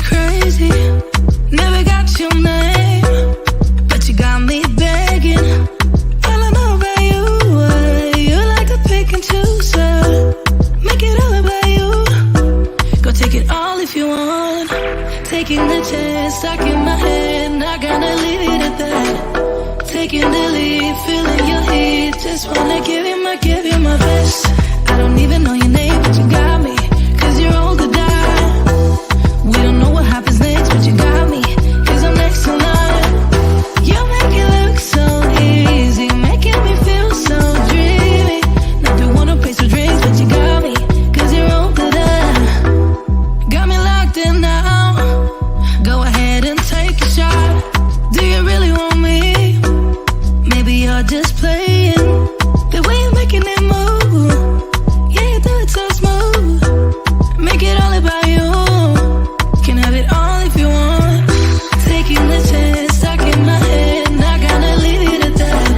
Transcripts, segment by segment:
crazy. Never got your name, but you got me begging. All I know about you, you like to pick and choose. Make it all about you. Go take it all if you want. Taking the chance, stuck in my head, not gonna leave it at that. Taking the lead, feeling your heat. Just wanna give you my best. I don't even know your name, but you got me. 'Cause you're old to die. We don't know what happens next, but you got me. 'Cause I'm next in line. You make it look so easy, making me feel so dreamy. Not the one who pays for drinks, but you got me. 'Cause you're old to die. Got me locked in now. Go ahead and take a shot. Do you really want me? Maybe you're just playing. The way you're making it move, yeah, you do it so smooth. Make it all about you. Can have it all if you want. Taking the chance, stuck in my head, not gonna leave it at that.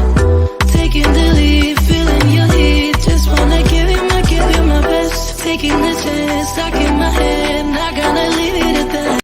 Taking the lead, feeling your heat. Just wanna give you my best. Taking the chance, stuck in my head, not gonna leave it at that.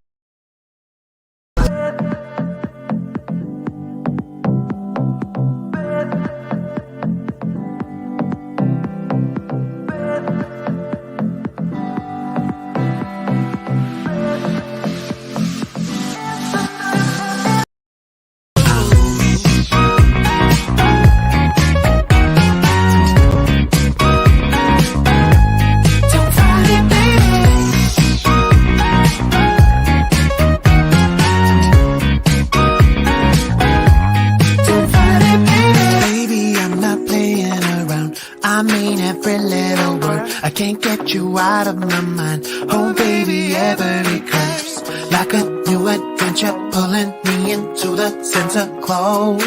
I can't get you out of my mind. Oh baby, every curse like a new adventure, pulling me into the center closer.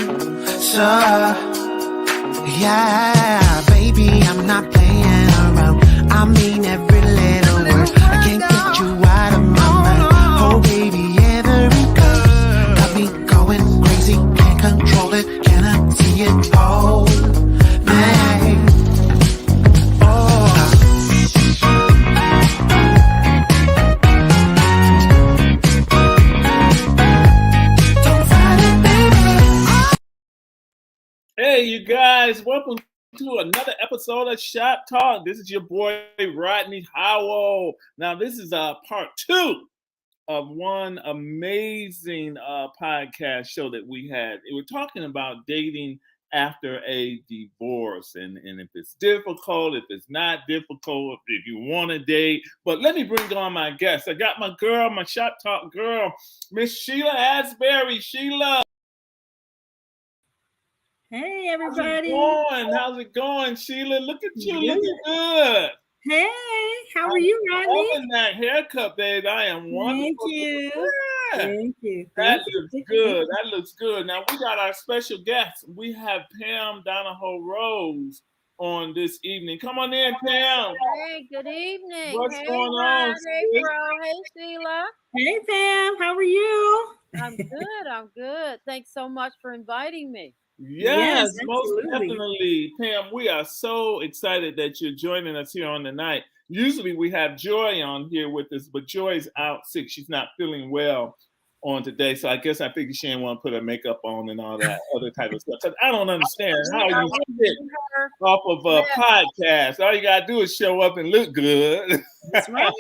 Yeah, baby, I'm not playing around. I mean every little word. I can't get you out of my mind. Oh baby, every curse got me going crazy. Can't control it, cannot see it. Oh man. Hey, you guys, welcome to another episode of Shop Talk. This is your boy, Rodney Howell. Now, this is part 2 of one amazing podcast show that we had. We're talking about dating after a divorce and if it's difficult, if it's not difficult, if you want to date. But let me bring on my guests. I got my girl, my Shop Talk girl, Miss Sheila Asbury. Sheila. Hey, everybody. How's it going, Sheila? Look at you, looking good. Hey, how are you, Rodney? Loving that haircut, babe. I am wonderful. Thank you. Yeah. Thank you. That looks good. That looks good. Now, we got our special guest. We have Pam Donahoe Rose on this evening. Come on in, Pam. Hey, good evening. What's hey, going Rod. on? Hey, bro. Hey, Sheila. Hey, Pam. How are you? I'm good. I'm good. Thanks so much for inviting me. Yes, most definitely. Pam, we are so excited that you're joining us here on the night. Usually we have Joy on here with us, but Joy's out sick. She's not feeling well on today. So I guess I figured she didn't want to put her makeup on and all that other type of stuff. Because I don't understand how you sit off of a podcast. All you got to do is show up and look good. That's right.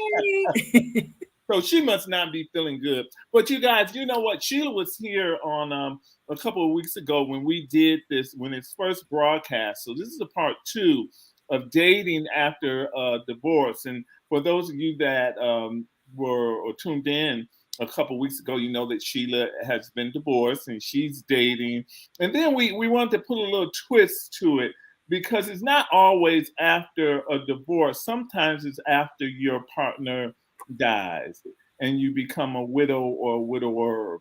So she must not be feeling good. But you guys, you know what? Sheila was here on a couple of weeks ago when we did this, when it's first broadcast. So this is a part 2 of dating after divorce. And for those of you that were tuned in a couple of weeks ago, you know that Sheila has been divorced and she's dating. And then we wanted to put a little twist to it because it's not always after a divorce. Sometimes it's after your partner dies and you become a widow or a widower.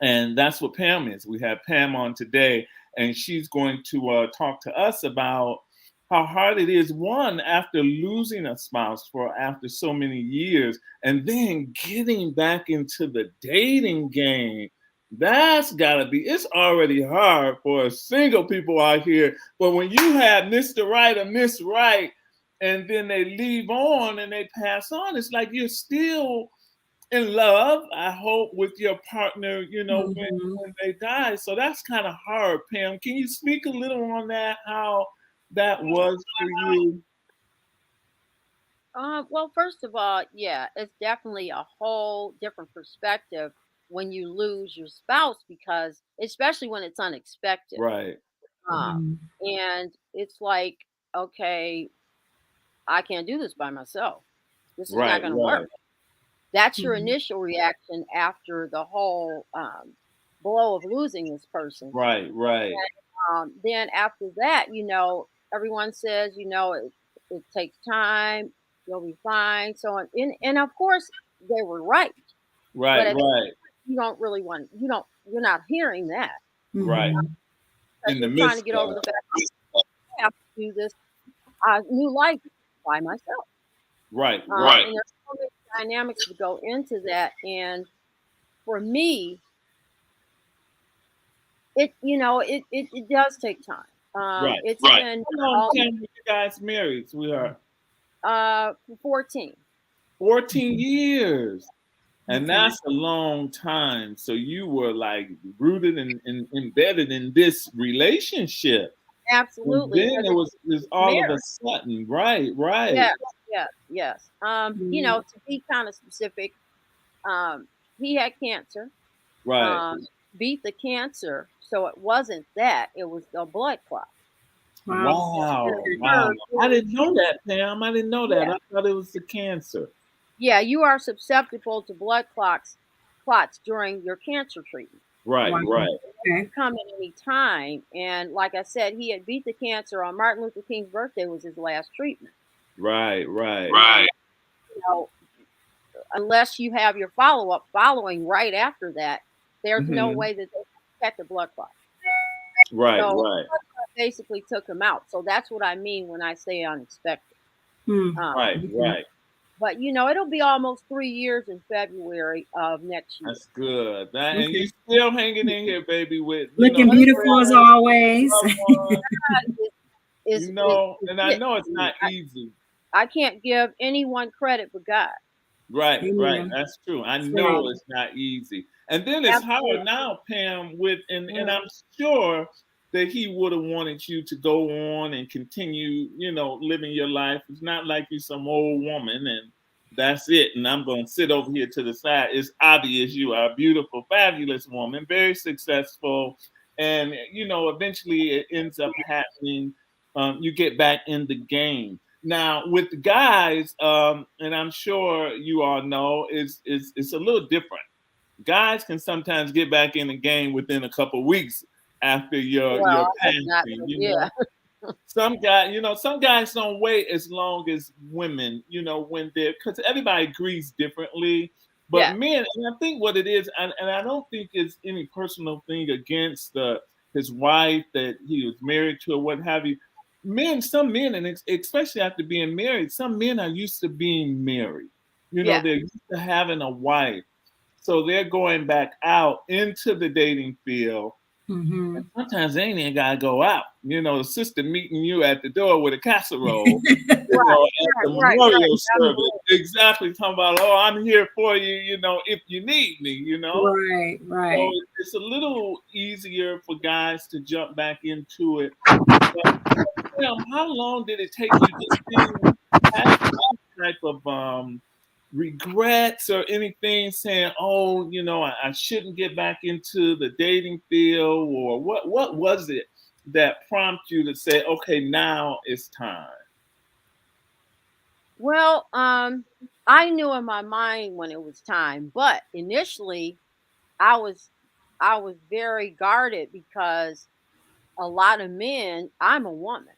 And that's what Pam is. We have Pam on today, and she's going to talk to us about how hard it is, one, after losing a spouse for after so many years, and then getting back into the dating game. That's gotta be, it's already hard for single people out here. But when you have Mr. Right or Miss Right, and then they leave on and they pass on, it's like you're still in love, I hope, with your partner, Mhm. when they die. So that's kind of hard, Pam. Can you speak a little on that, how that was for you? Well, first of all, yeah, it's definitely a whole different perspective when you lose your spouse because, especially when it's unexpected. Right, Um, Mhm. and it's like, okay, I can't do this by myself. This is not right, going to work. right, That's your Mhm. initial reaction after the whole blow of losing this person. right, right, Then after that, everyone says, it takes time, you'll be fine. So on. And of course, they were right. But right, at the right, you don't really want, you're not hearing that right. Mhm. because In the you're trying to midst get over of the fact I have to do this new life by myself. right, right, And there's so many dynamics to go into that. And for me, it does take time. right. It's been How long, all Pam, were you guys married, sweetheart? for 14. 14 years. And Okay. that's a long time. So you were like rooted and embedded in this relationship. And Absolutely, then because it was it's all of a marriage. sudden, right, right, Yes, yes, yes. Mhm. To be kind of specific, he had cancer. right. Um, beat the cancer, so it wasn't that; it was the blood clot. Wow. And Wow, it Okay. wow. occurred I during didn't know that, Pam. I didn't know that. yeah, I thought it was the cancer. yeah. You are susceptible to blood clots during your cancer treatment. Right, Wow. right, It Okay. can come at any time, and like I said, he had beat the cancer on Martin Luther King's birthday was his last treatment. right, right, And you know, unless you have your follow up following right after that, there's no hmm way that they can detect a blood clot. right, So right, basically took him out. So that's what I mean when I say unexpected. Hmm. Um, right, Okay. right. but it'll be almost 3 years in February of next year. That's good. And you Okay. still hanging in here, baby, with Looking Well, beautiful as friends, always. loved ones, God is and I it. know it's I mean, not easy. I can't give anyone credit but God. Right, right. Amen. That's true. I That's right. know it's not easy. And then it's hard Absolutely. now, Pam, with and Mhm. I'm sure that he would have wanted you to go on and continue, living your life. It's not like you're some old woman and that's it. And I'm gonna sit over here to the side. It's obvious you are a beautiful, fabulous woman, very successful. And eventually it ends up happening. You get back in the game. Now with the guys, and I'm sure you all know, it's a little different. Guys can sometimes get back in the game within a couple weeks after your Well, that's passing. not. Yeah. Some guys don't wait as long as women. When they're because everybody agrees differently. But Yeah. men, and I think what it is, and I don't think it's any personal thing against his wife that he was married to or what have you. Some men, and especially after being married, some men are used to being married. Yeah. They're used to having a wife, so they're going back out into the dating field. Hmm. Sometimes they ain't even gotta go out. The sister meeting you at the door with a casserole, Right. at the Right. memorial service. Absolutely. Exactly, talking about, oh, I'm here for you, if you need me. Right. So Right. it's a little easier for guys to jump back into it. But how long did it take you to have any type of regrets or anything saying, oh, I shouldn't get back into the dating field, or what was it that prompted you to say, okay, now it's time? Well, I knew in my mind when it was time, but initially I was I was very guarded because a lot of men, I'm a woman.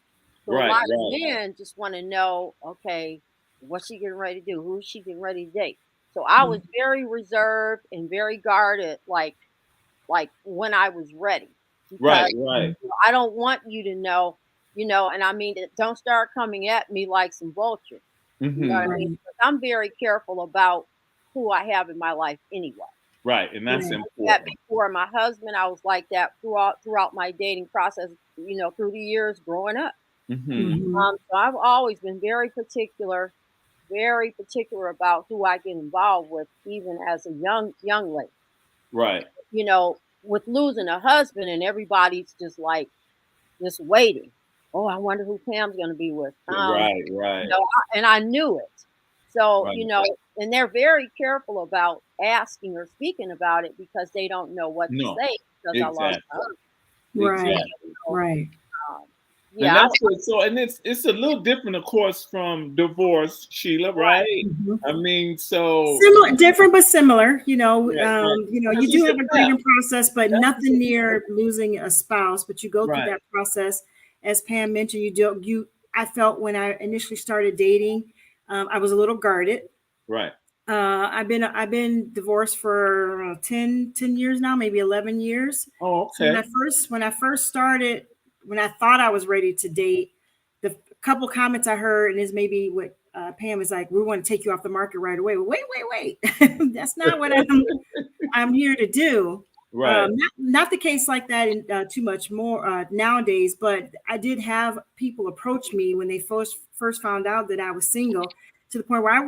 So a Right, lot of right. men just want to know, okay, what's she getting ready to do? Who's she getting ready to date? So I was very reserved and very guarded, like when I was ready. Right, Because right. I don't want you to know, and I mean don't start coming at me like some vultures. You know what I hmm mean? Right. Because I'm very careful about who I have in my life anyway. Right, and that's Right. That important. before my husband, I was like that throughout my dating process, through the years growing up. hmm Hmm. So I've always been very particular very particular about who I get involved with, even as a young lady. Right. You know, with losing a husband and everybody's just waiting. Oh, I wonder who Pam's going to be with. Right. Right. You know, and I knew it. So, Right. you know, and they're very careful about asking or speaking about it because they don't know what to No. say because I lost Exactly. my husband. Right. Exactly. So, Right. And yeah, that's what, so, and it's a little different, of course, from divorce, Sheila, right? Mhm. I mean, so Similar, different but similar. You know, right, right. you know, Because you do it's a have a death. grieving process, but That's nothing a near losing a spouse. But you go through right, that process, as Pam mentioned. I felt when I initially started dating, I was a little guarded. right. I've been divorced for 10 years now, maybe 11 years. Oh, So okay. when I first started, when I thought I was ready to date, the couple comments I heard, and this maybe what Pam is like, we want to take you off the market right away. Well, wait. That's not what I'm here to do. Right. Not the case like that in too much more nowadays, but I did have people approach me when they first found out that I was single, to the point where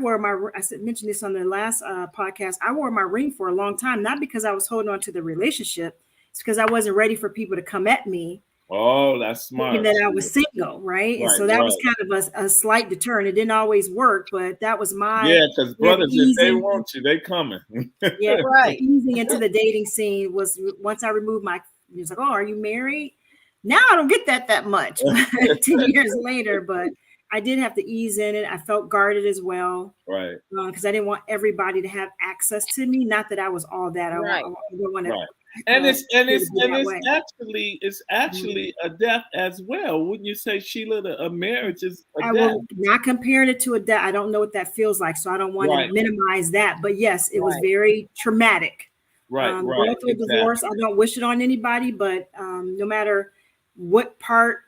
mentioned this on the last podcast. I wore my ring for a long time, not because I was holding on to the relationship. It's because I wasn't ready for people to come at me Oh, that's thinking smart. that I was single, right? And Right, so that was right. kind of a slight deterrent. It didn't always work, but that was my Yeah, because way of brothers, if they easing. want you, they coming. Yeah, right. easing into the dating scene was once I removed my. He was like, "Oh, are you married?" Now I don't get that much. 10 years later, but I did have to ease in it. I felt guarded as well Right, because I didn't want everybody to have access to me. Not that I was all that. I Right. don't want to. right. And it's that way. it's actually a death as well. Wouldn't you say, Sheila? A marriage is a I death. will not compare it to a death. I don't know what that feels like, so I don't want Right. to minimize that. But yes, it was Right. very traumatic. Right, Going right. through a divorce, I don't wish it on anybody, but no matter what part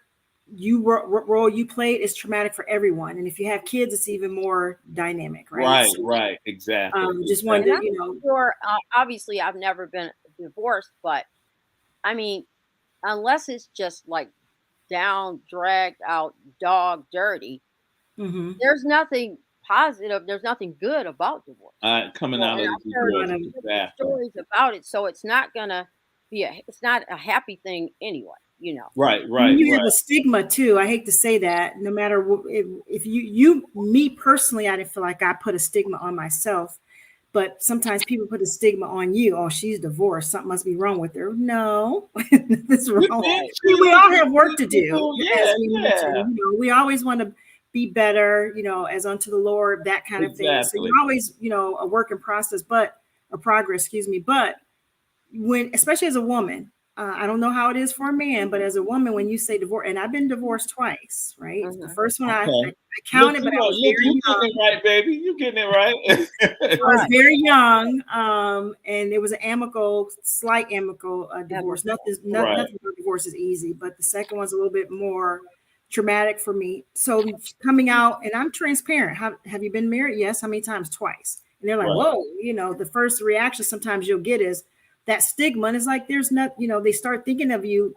role you played, it's traumatic for everyone. And if you have kids, it's even more dynamic, right? Right, So, right. Exactly. just wanted And to, I'm sure, obviously, I've never been divorced, but I mean, unless it's just like down, dragged out, dog dirty, Mhm. there's nothing positive. There's nothing good about divorce. Coming Well, out and of I've the heard divorce. Right. Exactly. stories about it, so it's not gonna it's not a happy thing anyway. You know. Right, And right, you have right. a stigma too. I hate to say that. No matter if me personally, I didn't feel like I put a stigma on myself. But sometimes people put a stigma on you. Oh, she's divorced. Something must be wrong with her. No, it's You wrong. think, We all have work to Sheila? do. Yeah, As we yeah. mentioned, we always want to be better, as unto the Lord, that kind of thing. So Exactly. you're always, a work in process, but a progress, excuse me. But especially as a woman, I don't know how it is for a man, but as a woman, when you say divorce, and I've been divorced twice, right? The Mhm. first one Okay. I counted, but I was Look, very you young. getting it right, baby. You getting it right. I was very young, and it was an slight amicable divorce. Right. Nothing about divorce is easy, but the second one's a little bit more traumatic for me. So coming out, and I'm transparent. Have you been married? Yes. How many times? Twice. And they're like, Right. whoa, the first reaction sometimes you'll get is that stigma. And it's like, there's not, they start thinking of you,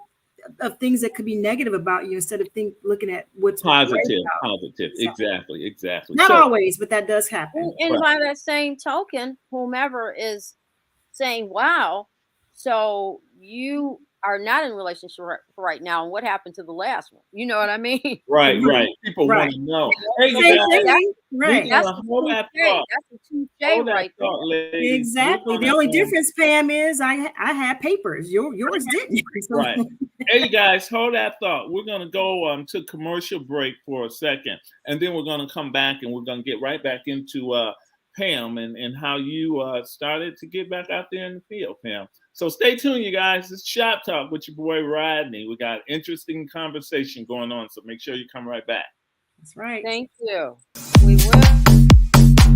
of things that could be negative about you instead of looking at what's Positive. So, Exactly. not So, always, but that does happen. And Right. by that same token, whomever is saying, "Wow, so you are not in a relationship right now, and what happened to the last one?" You know what I mean? right. People Right. want to know. Hey, you Same guys, thing, right? That's We're a gonna hold that thought. That's a touche Hold that right there. thought, ladies. Exactly. We're The gonna, only difference, Pam, is I had papers. Yours didn't. So- Right. Hey, you guys, hold that thought. We're going to go to commercial break for a second, and then we're going to come back, and we're going to get right back into Pam and how you started to get back out there in the field, Pam. So stay tuned, you guys. It's Shop Talk with your boy Rodney. We got interesting conversation going on, so make sure you come right back. That's right. Thank you. We will.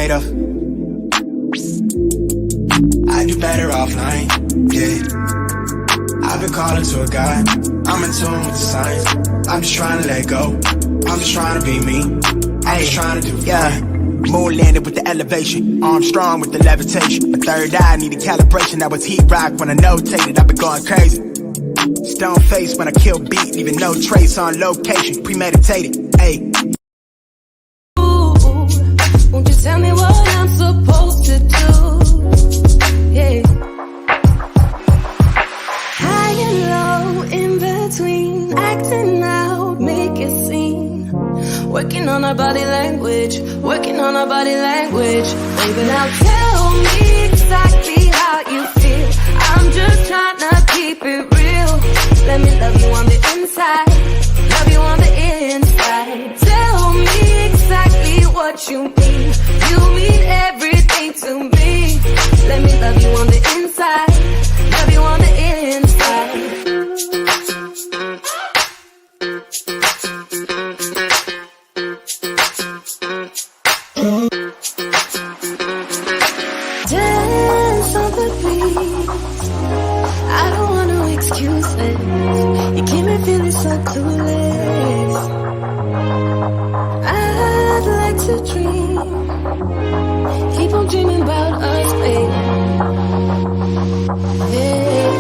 made of. I do better offline, yeah. I've been calling to a God, I'm in tune with the signs. I'm just trying to let go, I'm just trying to be me. I'm just trying to do fine. Moon landed with the elevation, arms strong with the levitation. My third eye needed calibration, that was heat rock when I notated. I've been going crazy. Stone face when I kill beat, leaving no trace on location. Premeditated, ayy. Won't you tell me what I'm supposed to do? Yeah. High and low, in between, acting out, make it seem. Working on our body language, working on our body language. Baby, now tell me exactly how you feel. I'm just trying to keep it real. Let me love you on the inside, love you on the inside. Tell me exactly what you mean. You mean everything to me. Let me love you on the inside, love you on the inside. Dance on the beat. I don't want no excuses. You keep me feeling so clueless. I'd like to dream. Keep on dreaming about us, baby. Yeah.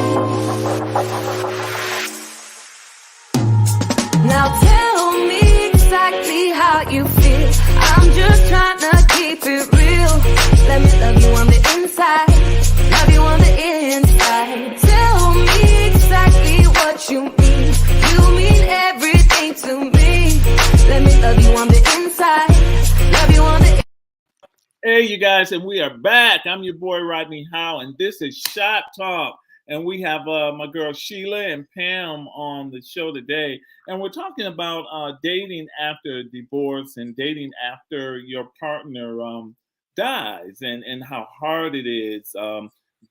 Now tell me exactly how you feel. I'm just trying to keep it real. Let me love you on the inside, love you on the inside. Tell me exactly what you mean. You mean everything to me. Let me love you on the inside, love you on the. Hey, you guys, and we are back. I'm your boy Rodney Howell, and this is Shot Talk. And we have my girl Sheila and Pam on the show today. And we're talking about dating after divorce and dating after your partner dies, and how hard it is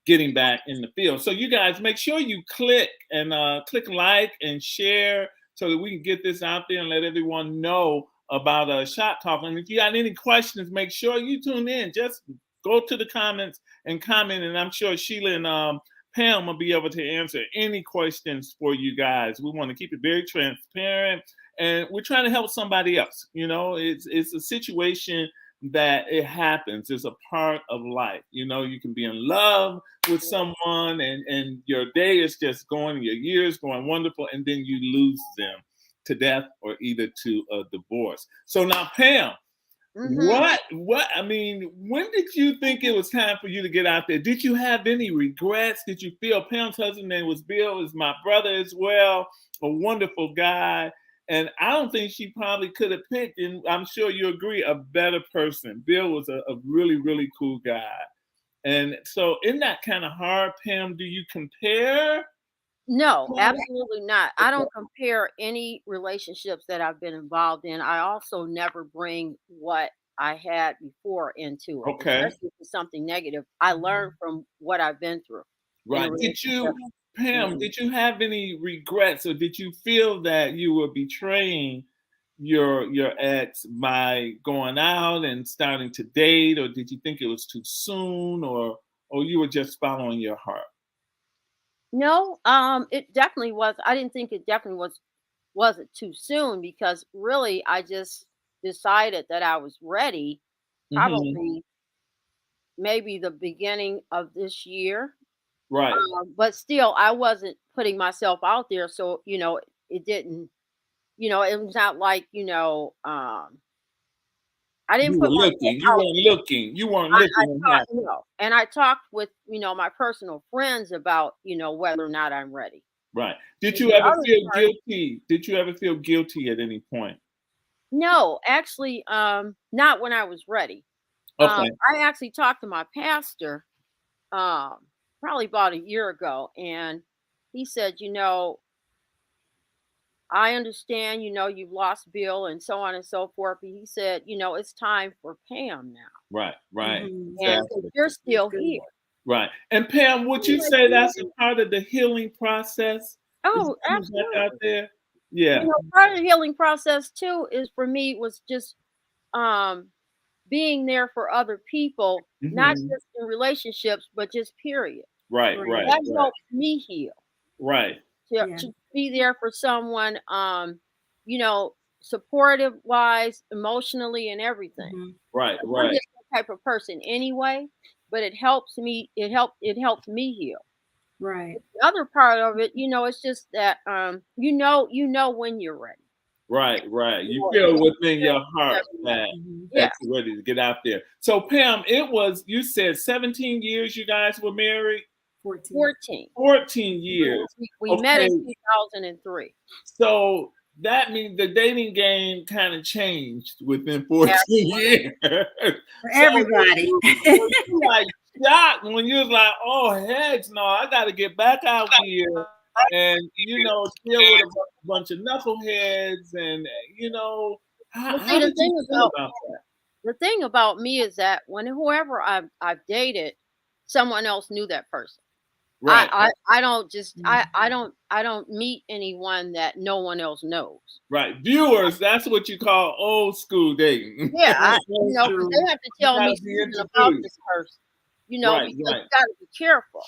getting back in the field. So you guys, make sure you click like and share so that we can get this out there and let everyone know about Shot Talk. And if you got any questions, make sure you tune in. Just go to the comments and comment, and I'm sure Sheila and Pam will be able to answer any questions for you guys. We want to keep it very transparent, and we're trying to help somebody else. You know, it's a situation that it happens. It's a part of life. You know, you can be in love with someone, and your day is just going, your year is going wonderful, and then you lose them to death or either to a divorce. So now, Pam, what I mean, when did you think it was time for you to get out there? Did you have any regrets? Did you feel Pam's husband name was Bill, is my brother as well, a wonderful guy. And I don't think she probably could have picked, and I'm sure you agree, a better person. Bill was a really, really cool guy. And so in that kind of hard, Pam, do you compare? No, absolutely not. I don't compare any relationships that I've been involved in. I also never bring what I had before into it, Okay. especially if it's something negative. I learn from what I've been through. Right. Pam, did you have any regrets, or did you feel that you were betraying your ex by going out and starting to date, or did you think it was too soon, or you were just following your heart? No, it definitely was. I didn't think it definitely wasn't too soon because really I just decided that I was ready probably maybe the beginning of this year. Right. But still I wasn't putting myself out there, so it didn't, it was not like, I didn't You put were myself looking. You out weren't there. looking. You weren't I looking. thought, and I talked with, my personal friends about, whether or not I'm ready. Right. Did And you the ever other feel part, guilty? Did you ever feel guilty at any point? no, actually, not when I was ready. Okay. I actually talked to my pastor, probably about a year ago, and he said, I understand, you've lost Bill and so on and so forth. But he said, it's time for Pam now. Right. Right. Mhm. And Exactly. you're still good. here. Right. And Pam, would you I'm like, say that's a part of the healing process? Is oh, coming back out absolutely. there? Yeah. Part of the healing process too is for me was just um being there for other people, not Mhm. just in relationships, but just period. Right, Right. right, That right, helps me heal. right, Yeah. To be there for someone, you know, supportive wise, emotionally, and everything. Mhm. right, 'Cause I'm right. just that type of person anyway, but it helps me heal. Right. The other part of it, it's just that you know when you're ready. Right, right. You You know, it feel takes within care your of heart everyone. that Mhm. Yeah, you're ready to get out there. So Pam, it was you said 17 years you guys were married? 14. 14. 14 We, years. we met Okay, in 2003. so that means the dating game kind of changed within 14 years. For So everybody. were you like shocked when you was like, oh heck no, I gotta get back out here and deal with a bunch of knuckleheads and Well, how see, did you feel about that? the thing about me is that when whoever I've dated, someone else knew that person. Right, I don't just Mm. I don't meet anyone that no one else knows. right. Viewers, that's what you call old school dating. Yeah, That's because true. they have to You tell me gotta be something about introduced. this person, Right, because right, you got to be careful.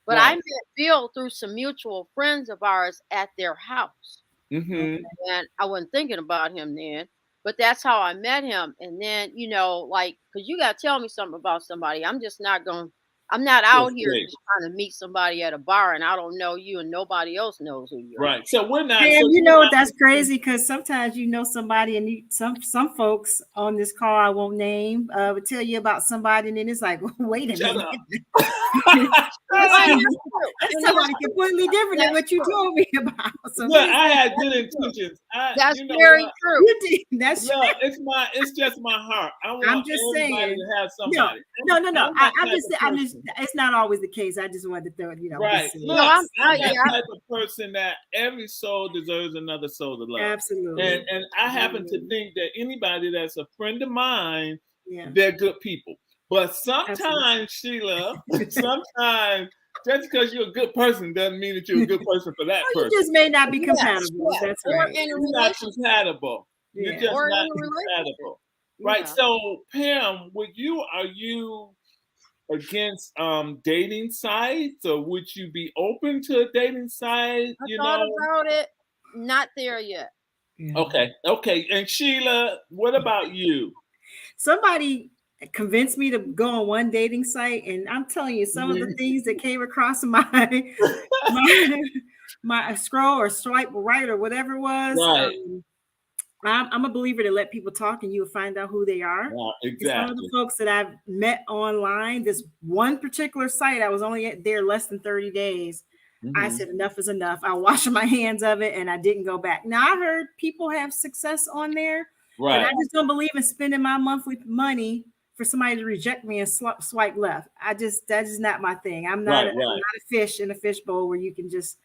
But I right. met Bill through some mutual friends of ours at their house, Mm-hmm. and I wasn't thinking about him then. But that's how I met him, and then like, because you got to tell me something about somebody. I'm not out Yes, here great. just trying to meet somebody at a bar, and I don't know you, and nobody else knows who you are. Right. So we're not. Pam, So you're not. that's crazy because sometimes you know somebody and some folks on this call I won't name would tell you about somebody and then it's like, wait a Shut minute. up. That's Well, and that's true. that's And that's somebody completely different than that's what you true. told me about. So Look, what is I that? had good True. intentions. That's You know very what? true. You did. That's Look, it's just my heart. I I'm want just everybody saying. to have No, somebody. no. I'm that type of I'm just person. it's not always the case. I just wanted to throw it, Right. just say No, Look, it. I'm that yeah, type of person that every soul deserves another soul to love. And Absolutely. and I happen to Absolutely. think that anybody that's a friend of mine, Yeah, they're good people. But absolutely. sometimes, Sheila, sometimes just because you're a good person doesn't mean that you're a good person for that Or you person. just may not be yes, compatible. yes. That's Or right. in a You're not relationship. compatible. You're Yeah. just Or in not a relationship. compatible. Right. Yeah. So Pam, are you against dating sites or would you be open to a dating site? I thought about it. Not there yet. Yeah. Okay. Okay. And Sheila, what about you? Somebody convinced me to go on one dating site, and I'm telling you, some of the Mhm. things that came across my my scroll or swipe right or whatever it was. Right. I'm a believer to let people talk, and you'll find out who they are. Yeah, And some of the exactly. folks that I've met online, this one particular site, I was only there less than 30 days. I Hmm. said enough is enough. I washed my hands of it and I didn't go back. Now I heard people have success on there, but I Right. just don't believe in spending my monthly money for somebody to reject me and swipe left. That is not my thing. Right. I'm Right. not a fish in a fishbowl where you can just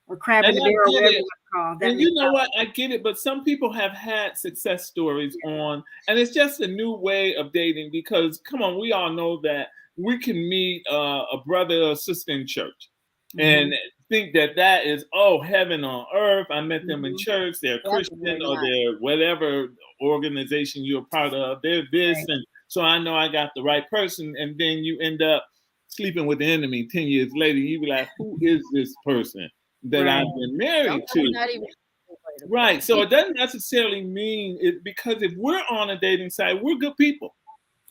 or crab in And the I barrel, get whatever you it. want to call. That And you makes know what? I get it, but some people have had success stories on, and it's just a new way of dating because, come on, we all know that we can meet a brother or sister in church Mhm, and think that that is, oh, heaven on earth. I met them in mhm, church, they're That's Christian very or nice. they're whatever organization you're a part of, they're this. right. And so I know I got the right person. And then you end up sleeping with the enemy 10 years later. You be like, who is this person that I've Right. been married Sometimes to? not even later, but Right. So it doesn't necessarily mean it because if we're on a dating site, we're good people.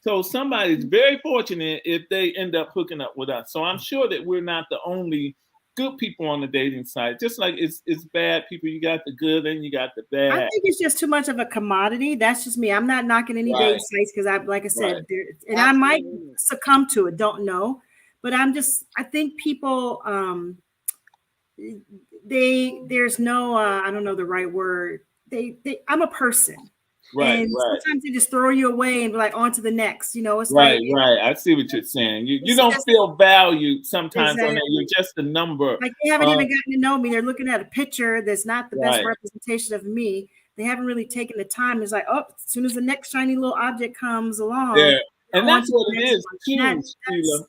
So somebody's very fortunate if they end up hooking up with us. So I'm sure that we're not the only good people on the dating site. Just like it's bad people, you got the good and you got the I bad. think it's just too much of a commodity. That's just me. I'm not knocking any dating Right. sites because like I Right. said, and I might absolutely. succumb to it. Don't know, but I think people, there's no, I don't know the right word. I'm a person, Right. and Right. sometimes they just throw you away and be like, on to the next. It's Right. like Right. I see what you're saying. You it's don't just feel valued sometimes on that. You're exactly. just a number. Like they haven't Um, even gotten to know me. They're looking at a picture that's not the best right. representation of me. They haven't really taken the time. It's like, oh, as soon as the next shiny little object comes along, There. And on that's to what the it next is one. too, Sheila.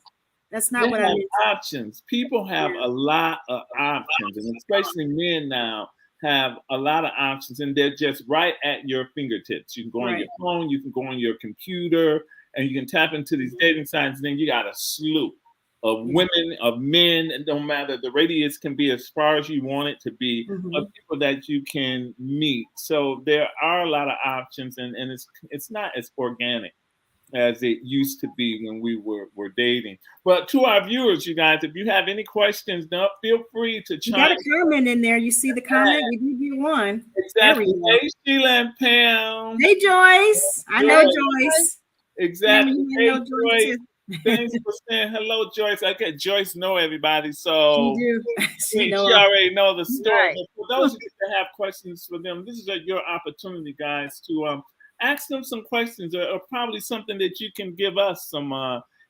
That's They not what I'm have into. options. People have Yeah. a lot of options, and especially men now have a lot of options, and they're just right at your fingertips. You can go on your phone, you can go on your computer, and you can tap into these dating sites. And then you got a slew of women, of men. It don't matter. The radius can be as far as you want it to be, of people that you can meet. So there are a lot of options, and it's not as organic as it used to be when we were dating. But to our viewers, you guys, if you have any questions, feel free to You chime got a comment in there. You see the comment? We did get one. Exactly. There we Hey, Sheila and Pam. Hey, Joyce. I know Joyce. Exactly. You Hey, know Joyce Joyce. too. Thanks for saying hello, Joyce. I get Joyce know everybody, so She do. she know already know the story. Right. But for those of you that have questions for them, this is your opportunity, guys, to ask them some questions, or probably something that you can give us some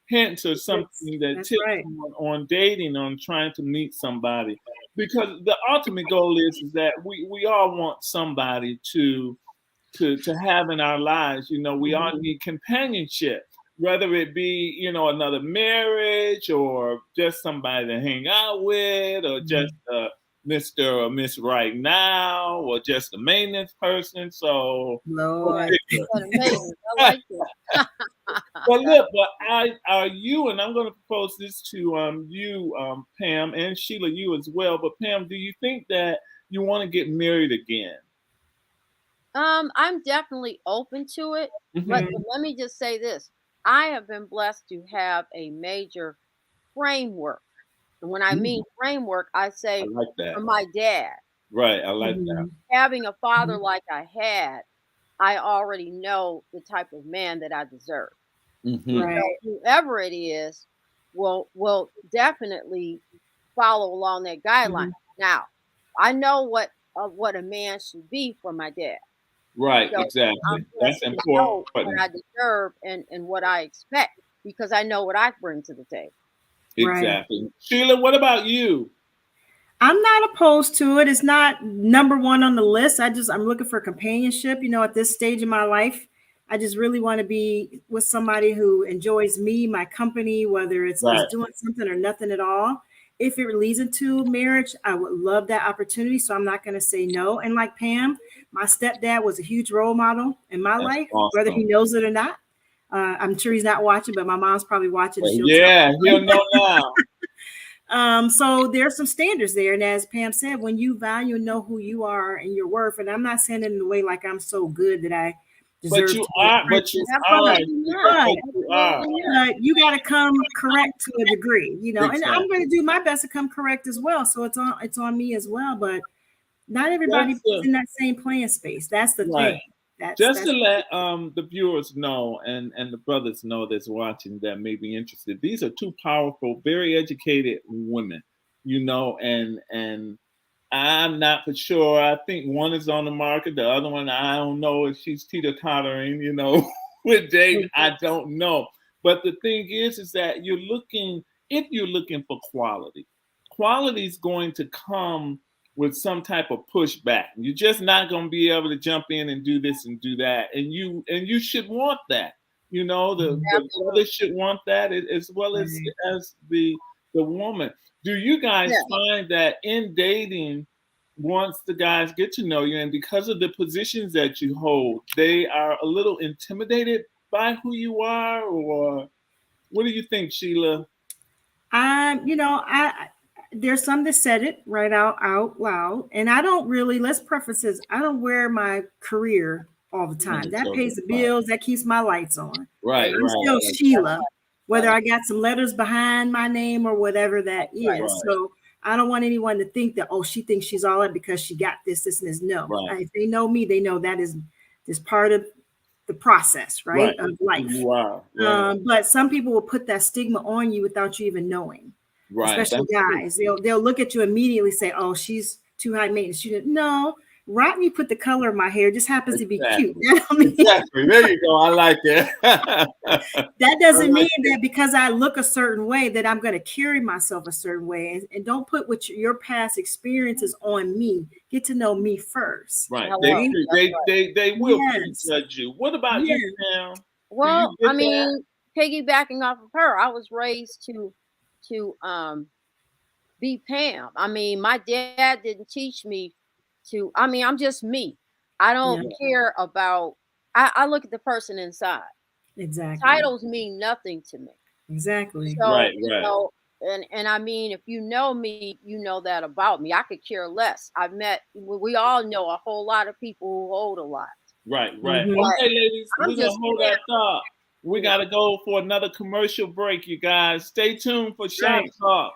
hints or something that That's tips right. on dating, on trying to meet somebody. Because the ultimate goal is that we all want somebody to have in our lives. You know, we all need companionship, whether it be, you know, another marriage, or just somebody to hang out with, or just Mr. or Miss Right Now, or just a maintenance person. So Lord. But amazing. I like it. but look, but are you, and I'm going to propose this to you, Pam, and Sheila, you as well. But Pam, do you think that you want to get married again? I'm definitely open to it, but let me just say this. I have been blessed to have a major framework. And when I mean framework, I I say like that. from my dad. Right, I like that. Having a father like I had, I already know the type of man that I deserve. Right. So whoever it is will definitely follow along that guideline. Now, I know what a man should be for my dad. Right, So exactly. I'm blessed That's to know what important. I deserve and what I expect because I know what I bring to the table. Right. Exactly. Sheila, what about you? I'm not opposed to it. It's not number one on the list. I'm looking for companionship. You know, at this stage in my life, I just really want to be with somebody who enjoys me, my company, whether it's Right. doing something or nothing at all. If it leads into marriage, I would love that opportunity. So I'm not going to say no. And like Pam, my stepdad was a huge role model in my That's life, whether he awesome. knows it or not. I'm sure he's not watching, but my mom's probably watching. Well, She'll yeah, tell. he'll know now. So there's some standards there. And as Pam said, when you value and know who you are and your worth, and I'm not saying it in a way like I'm so good that I But deserve you to be a are, but you princess, are, Absolutely not. but you are. Absolutely not. but you got to come correct to a degree, you know, and I'm Exactly. going to do my best to come correct as well. So it's on me as well, but not everybody That's is in that same playing space. That's the right. thing. Just That's to let the viewers know, and the brothers know that's watching that may be interested. These are two powerful, very educated women, you know, and I'm not for sure. I think one is on the market, the other one I don't know if she's teeter-tottering, you know, with dating. I don't know. But the thing is that if you're looking for quality is going to come with some type of pushback. You're just not going to be able to jump in and do this and do that, and you should want that. You know, the brother Absolutely. should want that as well as right. the woman. Do you guys Yeah. find that in dating, once the guys get to know you, and because of the positions that you hold, they are a little intimidated by who you are, or what do you think, Sheila? You know, I there's some that said it right out loud, and I don't really. Let's preface this. I don't wear my career all the time. That So, pays the bills. That keeps my lights on. right, I'm still right, Sheila, whether right, I got some letters behind my name or whatever that is. right, So I don't want anyone to think that she thinks she's all that because she got this, and this. No, right, if they know me, they know that is part of the process, right. right, of Who life. you are, right, But some people will put that stigma on you without you even knowing, right. especially That's true. guys. They'll look at you immediately, say, "Oh, she's too high maintenance." She didn't. No, Rodney put the color of my hair. Just happens to be cute. Exactly. That don't mean Exactly. There you go. I like it. that doesn't mean that because I look a certain way that I'm going to carry myself a certain way. And don't put your past experiences on me. Get to know me first. Right. Hello. That's right. They will Yes. prejudge you. What about you, Yes. Pam? Do you Well, get I that? mean, piggybacking off of her, I was raised to be Pam. I mean, my dad didn't teach me to, I mean, I'm just me. I don't care about, I look at the person inside. Exactly. Titles mean nothing to me. Exactly. So, Right, you right. know, and I mean, if you know me, you know that about me. I could care less. We all know a whole lot of people who hold a lot. Right. Mhm. Okay, ladies, I'm we're gonna just hold that thought. We gotta go for another commercial break, you guys. Stay tuned for Shop Right. Talk.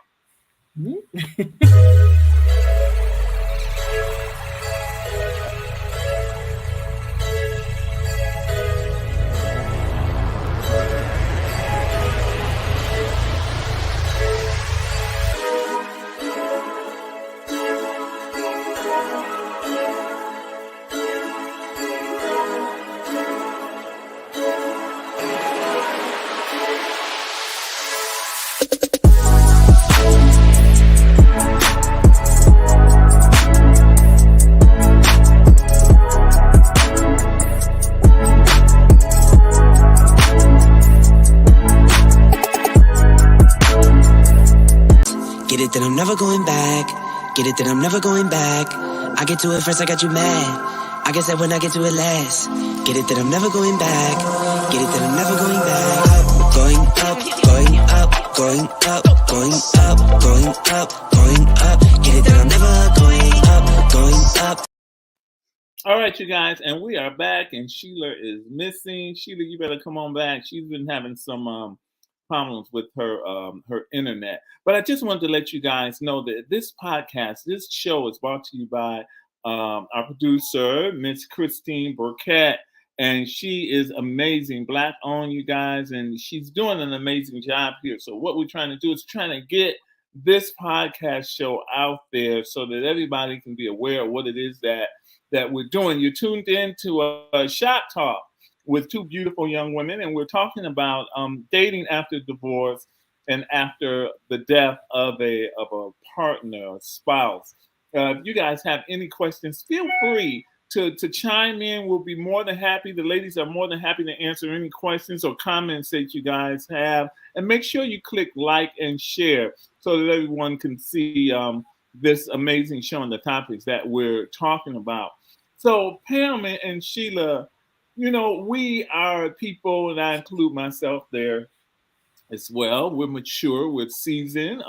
Get it that I'm never going back. Get it that I'm never going back. I get to it first, I got you mad. I guess that when I get to it last. Get it that I'm never going back. Get it that I'm never going back. Going up, going up, going up, going up, going up, going up. Get it that I'm never going up, going up. All right, you guys, and we are back, and Sheila is missing. Sheila, you better come on back. She's been having some problems with her internet. But I just wanted to let you guys know that this podcast, this show is brought to you by our producer, Miss Christine Burkett, and she is amazing, Black owned, you guys, and she's doing an amazing job here. So what we're trying to do is trying to get this podcast show out there so that everybody can be aware of what it is that we're doing. You're tuned in to a Shop Talk with two beautiful young women, and we're talking about dating after divorce and after the death of a partner, a spouse. If you guys have any questions, feel free to chime in. We'll be more than happy. The ladies are more than happy to answer any questions or comments that you guys have. And make sure you click like and share so that everyone can see this amazing show and the topics that we're talking about. So Pam and Sheila, you know, we are people, and I include myself there as well. We're mature, we're seasoned,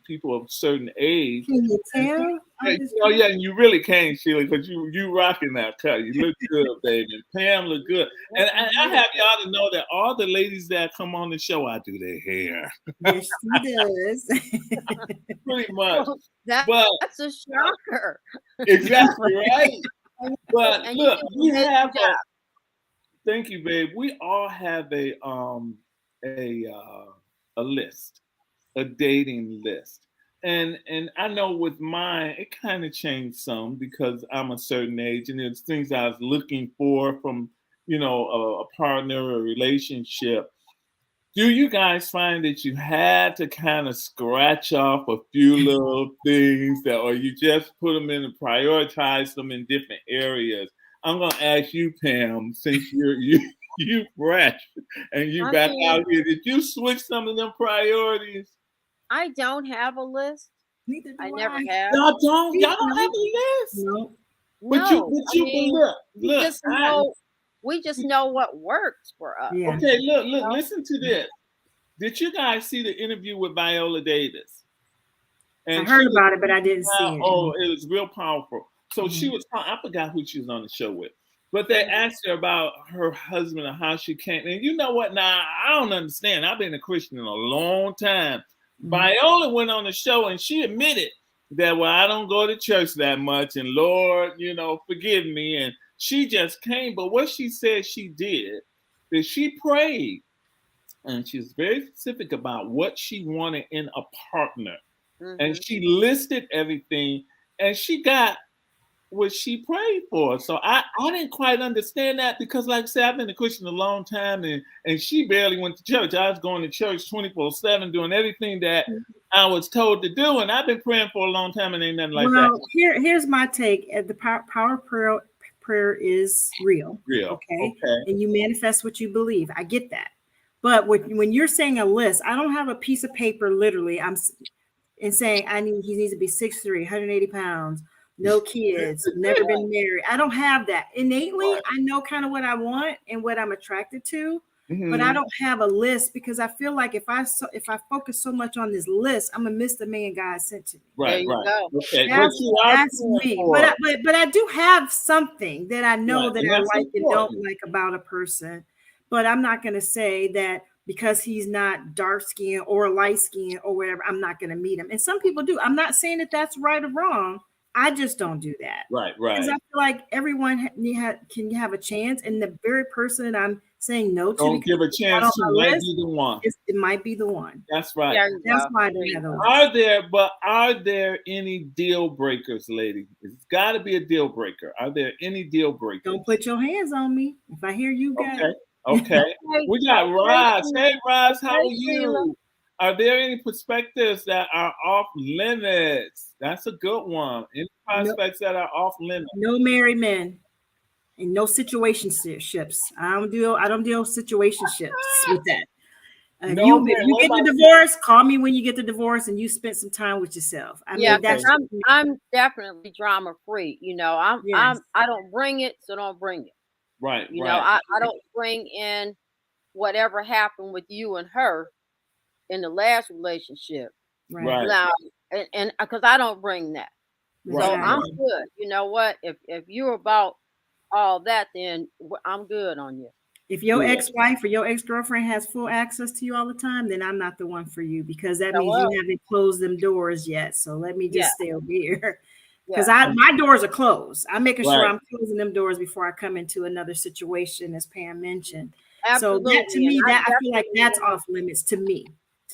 people of a certain age. Can you tell? Oh yeah, and you really can, Sheila, because you rocking that cut. You look good, baby. And Pam look good. And I have y'all to know that all the ladies that come on the show, I do their hair. Yes, she does. Pretty much. Well, But that's a shocker. exactly, right? But And look, you we did a good have job. thank you, babe. We all have a list, a dating list. And I know with mine, it kind of changed some because I'm a certain age and there's things I was looking for from, you know, a partner, a relationship. Do you guys find that you had to kind of scratch off a few little things that, or you just put them in and prioritize them in different areas? I'm gonna ask you, Pam, since you fresh and you I back mean, out here. Did you switch some of them priorities? I don't have a list. Neither do I never I. have. Y'all don't have a list. No. But No, I you mean, look, we look. just know we just know what works for us. Yeah. Okay, look, You know? listen to this. Did you guys see the interview with Viola Davis? I And heard she was about it, but I didn't see it. oh, it was real powerful. So she Mhm. was, I forgot who she was on the show with, but they asked her about her husband and how she came. And you know what? Now, I don't understand. I've been a Christian a long time. Mhm. Viola went on the show and she admitted that, well, I don't go to church that much. And Lord, you know, forgive me. And she just came. But what she said she did is she prayed. And she's very specific about what she wanted in a partner. And Mhm. she listed everything and she got what she prayed for. So I didn't quite understand that because, like I said, I've been a Christian a long time and she barely went to church. I was going to church 24/7, doing everything that I was told to do. And I've been praying for a long time and ain't nothing like Well, that. here's my take. The power prayer is real. Real. Okay. Okay. And you manifest what you believe. I get that. But when you're saying a list, I don't have a piece of paper literally. And saying he needs to be 6'3", 180 pounds, no kids, never been married. I don't have that. Innately, I know kind of what I want and what I'm attracted to, but I don't have a list because I feel like if I focus so much on this list, I'm gonna miss the man God sent to me. There you go. Okay, That's me. But I do have something that I know that I like and don't like about a person. But I'm not gonna say that because he's not dark skinned or light skinned or whatever, I'm not gonna meet him. And some people do. I'm not saying that that's right or wrong. I just don't do that. Right. Because I feel like everyone can have a chance, and the very person that I'm saying no to, don't give a chance to might be the one. It might be the one. That's right. That's why I don't have those. Are there any deal breakers, lady? It's got to be a deal breaker. Are there any deal breakers? Don't put your hands on me. If I hear you got it. Okay. We got Roz. Hey, Roz, how are you? Are there any perspectives that are off limits? That's a good one. Any prospects that are off limits? No married men and no situationships. I don't deal situationships with that. If you get the divorce, call me when you get the divorce and you spent some time with yourself. I'm definitely drama free. You know, I don't bring it, so don't bring it. Right. You know, I don't bring in whatever happened with you and her in the last relationship. Right. Now, and because I don't bring that. So I'm good. You know what? If you're about all that, then I'm good on you. If your ex-wife or your ex-girlfriend has full access to you all the time, then I'm not the one for you because that means you haven't closed them doors yet. So let me just stay over here. Because my doors are closed. I'm making sure I'm closing them doors before I come into another situation, as Pam mentioned. Absolutely. So that, to me, I feel like that's off limits to me.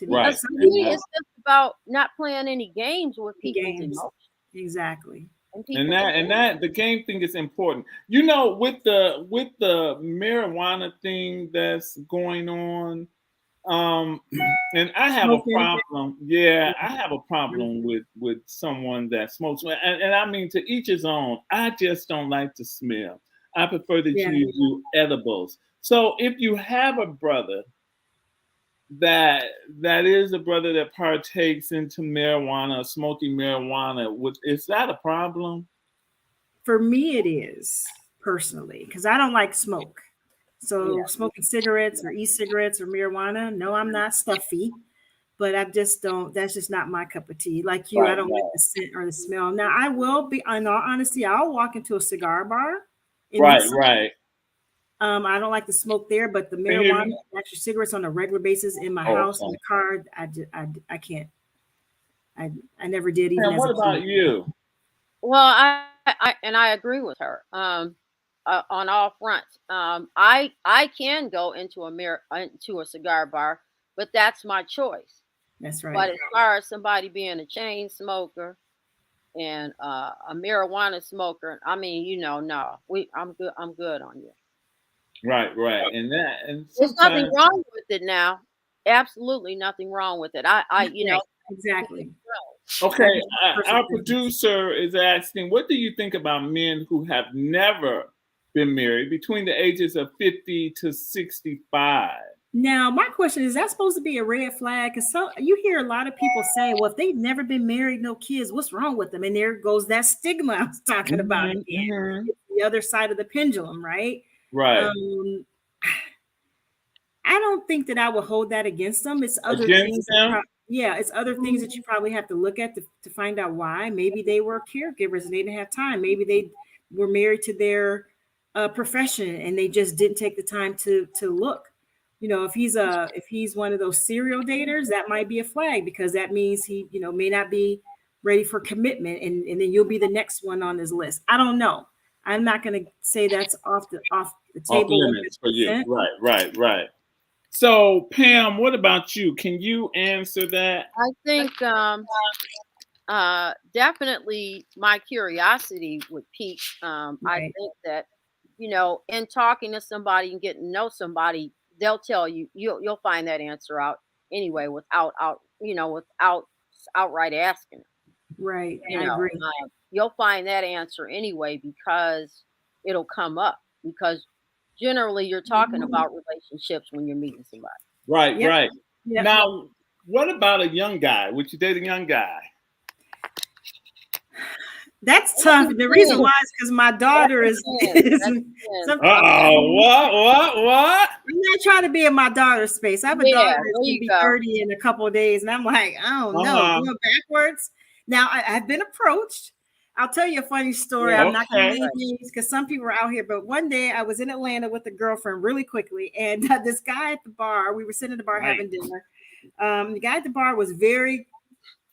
Right. To me, it's just about not playing any games with people's emotions. Exactly. And that the game thing is important. You know, with the marijuana thing that's going on, and I have a problem. Yeah, I have a problem with someone that smokes. And I mean, to each his own. I just don't like the smell. I prefer that you do edibles. So if you have a brother that is a brother that partakes into marijuana, smoking marijuana, is that a problem? For me, it is personally, because I don't like smoke. So smoking cigarettes or e-cigarettes or marijuana, no, I'm not stuffy, but I just don't, that's just not my cup of tea. Like you, I don't like the scent or the smell. Now I will be, in all honesty, I'll walk into a cigar bar. Right. I don't like the smoke there, but the marijuana, actually cigarettes on a regular basis in my house, in the car, I can't. I never did. Even what about you? Well, I agree with her on all fronts. I can go into a cigar bar, but that's my choice. That's right. But as far as somebody being a chain smoker and a marijuana smoker, I mean, no, I'm good on you. Right, and there's nothing wrong with it now. Absolutely nothing wrong with it. Exactly. Okay, our producer is asking, what do you think about men who have never been married between the ages of 50 to 65? Now, my question is that supposed to be a red flag? Because you hear a lot of people saying, well, if they've never been married, no kids, what's wrong with them? And there goes that stigma I was talking about again. The other side of the pendulum, right? Right. I don't think that I would hold that against them. It's other things. It's other things that you probably have to look at to find out why. Maybe they were caregivers and they didn't have time. Maybe they were married to their profession and they just didn't take the time to look. You know, if he's one of those serial daters, that might be a flag because that means he, may not be ready for commitment, and then you'll be the next one on his list. I don't know. I'm not going to say that's off the table. Off limits for you. Right. So, Pam, what about you? Can you answer that? I think definitely my curiosity would pique. I think that, in talking to somebody and getting to know somebody, they'll tell you, you'll find that answer out anyway without outright asking. Right. I agree. You'll find that answer anyway because it'll come up because generally you're talking about relationships when you're meeting somebody. Right. Yep. Now, what about a young guy? Would you date a young guy? That's tough. The reason why is because my daughter is some What? I'm not trying to be in my daughter's space. I have a daughter that's going to be 30 in a couple of days, and I'm like, I don't know, going backwards. Now, I've been approached. I'll tell you a funny story. I'm not going to name names because some people are out here. But one day I was in Atlanta with a girlfriend really quickly, and this guy at the bar, we were sitting at the bar having dinner. The guy at the bar was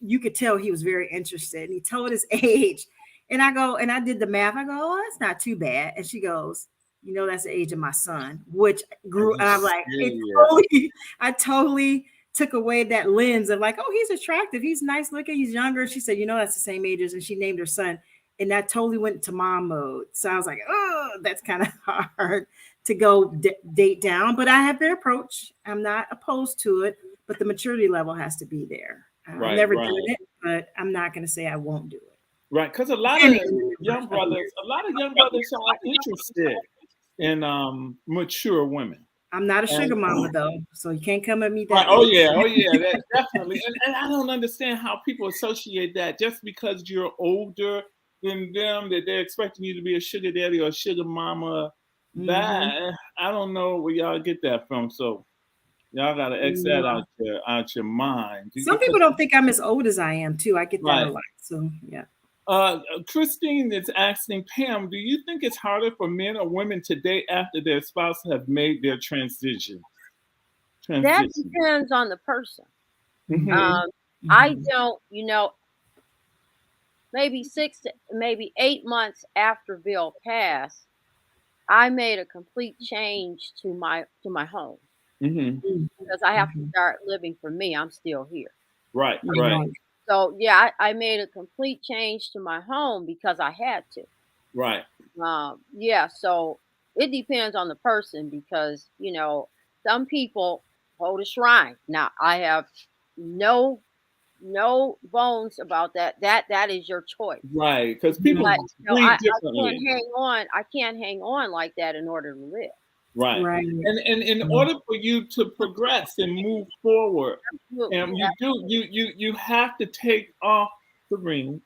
you could tell he was very interested, and he told his age. And I did the math. I go, oh, that's not too bad. And she goes, you know, that's the age of my son, which grew. And I'm like, I totally took away that lens of like, oh, he's attractive. He's nice looking. He's younger. She said, you know, that's the same age as, and she named her son. And that totally went to mom mode. So I was like, oh, that's kind of hard to go date down. But I have been approached. I'm not opposed to it, but the maturity level has to be there. I've never done it, but I'm not going to say I won't do it. Right, because a lot of young brothers are interested in mature women. I'm not a sugar mama though, so you can't come at me that. Right. Oh yeah, that definitely. And I don't understand how people associate that just because you're older than them that they're expecting you to be a sugar daddy or a sugar mama. That I don't know where y'all get that from. So y'all gotta X that out your mind. Some people don't think I'm as old as I am too. I get that a lot. So yeah. Christine is asking Pam, do you think it's harder for men or women to date after their spouse have made their transition? That depends on the person. I don't, maybe 8 months after Bill passed, I made a complete change to my home because I have to start living for me. I'm still here. Right. So yeah, I made a complete change to my home because I had to. Right. So it depends on the person because some people hold a shrine. Now I have no bones about that. That is your choice. Right, because people bleed differently. I can't hang on like that in order to live. Right. And in order for you to progress and move forward, and you have to take off the ring,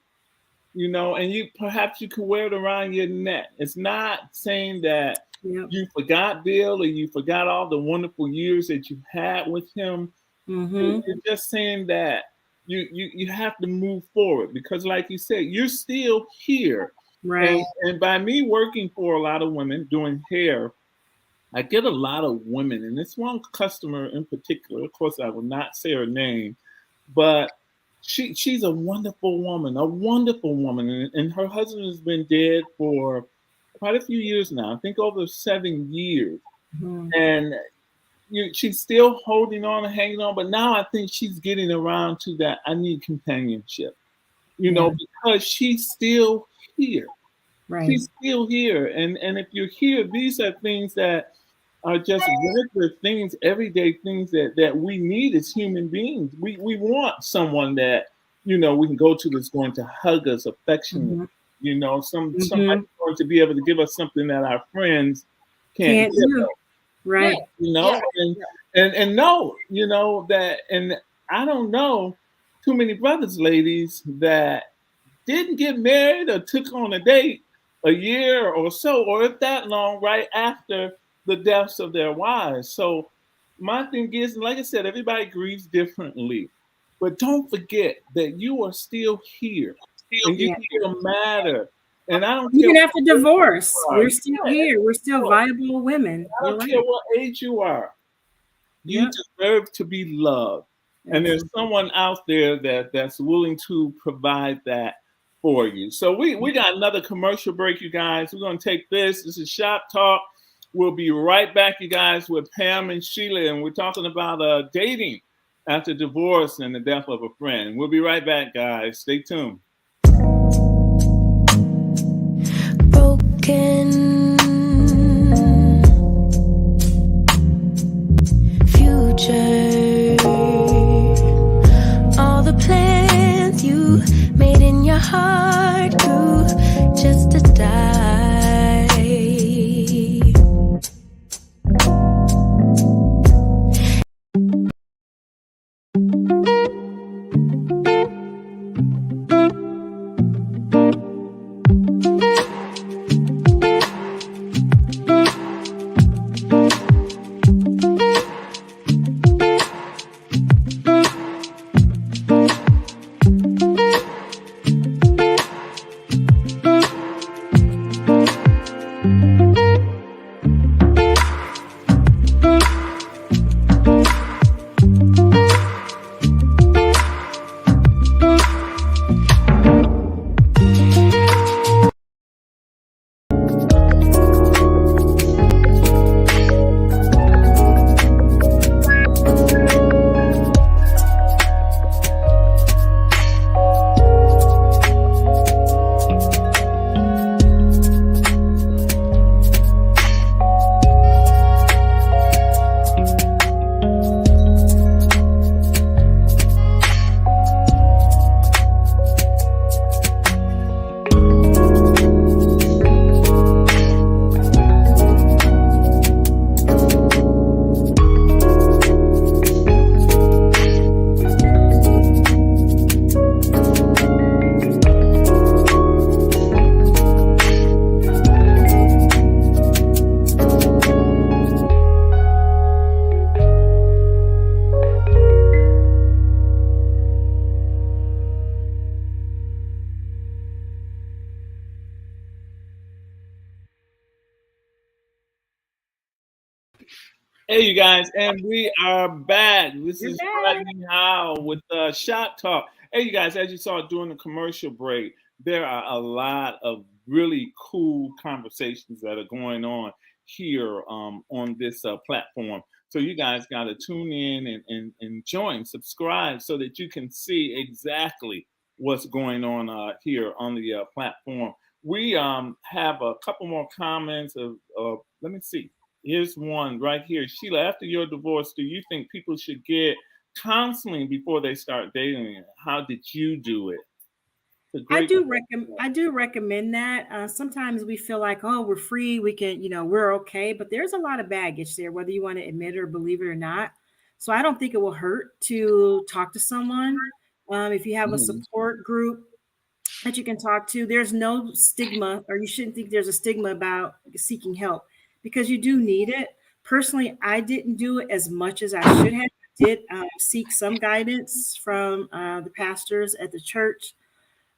and you could wear it around your neck. It's not saying that you forgot Bill or you forgot all the wonderful years that you had with him. It's just saying that you have to move forward because, like you said, you're still here. Right. And by me working for a lot of women doing hair, I get a lot of women, and this one customer in particular, of course, I will not say her name, but she's a wonderful woman, and her husband has been dead for quite a few years now, I think over 7 years. And she's still holding on and hanging on, but now I think she's getting around to that I need companionship, because she's still here. Right. She's still here. And if you're here, these are things that are just regular things, everyday things that we need as human beings. We want someone that, we can go to that's going to hug us affectionately. Somebody going to be able to give us something that our friends can't give us. Right. And know, that, and I don't know too many brothers, ladies, that didn't get married or took on a date a year or so, or if that long, right after the deaths of their wives. So my thing is, like I said, everybody grieves differently, but don't forget that you are still here and you still matter. And I don't care. Even after divorce, we're still here. We're still viable women. I don't care what age you are. You deserve to be loved. And there's someone out there that's willing to provide that for you. So we got another commercial break, you guys. We're going to take this. This is Shop Talk. We'll be right back, you guys, with Pam and Sheila. And we're talking about dating after divorce and the death of a friend. We'll be right back, guys. Stay tuned. Broken future, all the plans you made in your heart grew just to die. Hey, you guys, and we are back. This You're is back. Rodney Howell with Shop Talk. Hey, you guys, as you saw during the commercial break, there are a lot of really cool conversations that are going on here on this platform. So you guys got to tune in and join, subscribe so that you can see exactly what's going on here on the platform. We have a couple more comments let me see. Here's one right here. Sheila, after your divorce, do you think people should get counseling before they start dating? How did you do it? It's a great I do recommend that. Sometimes we feel like, oh, we're free, we can, we're okay, but there's a lot of baggage there, whether you want to admit it or believe it or not. So I don't think it will hurt to talk to someone. If you have a Mhm. support group that you can talk to, there's no stigma, or you shouldn't think there's a stigma about seeking help because you do need it. Personally, I didn't do it as much as I should have. I did seek some guidance from the pastors at the church.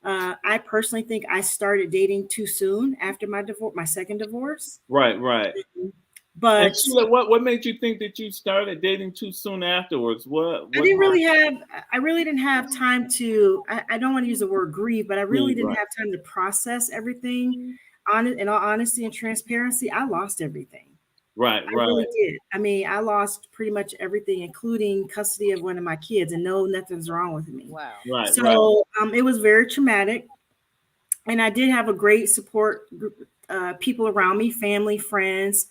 I personally think I started dating too soon after my divorce, my second divorce. Right, right. And But Sheila, what made you think that you started dating too soon afterwards? I What didn't really have, I really didn't have time to, I don't want to use the word grieve, but I really happened? didn't Right, have time to process everything. In all honesty and transparency, I lost everything. right, I right, really did. I mean, I lost pretty much everything, including custody of one of my kids, and no, nothing's wrong with me. Wow. right, right, So it was very traumatic. And I did have a great support group, people around me, family, friends.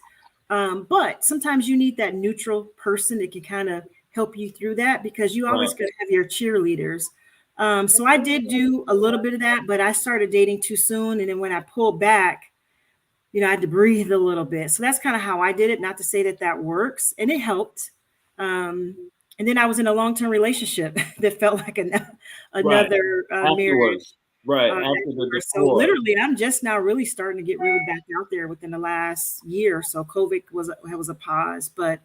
But sometimes you need that neutral person that can kind of help you through that because you always right. got to have your cheerleaders. So I did do a little bit of that, but I started dating too soon. And then when I pulled back, I had to breathe a little bit. So that's kind of how I did it. Not to say that that works, and it helped. Um, and then I was in a long-term relationship that felt like Right. another marriage. Afterwards. Right. After the Afterwards. So divorce. literally, I'm just now really starting to get really back out there within the last year. So COVID was a pause, but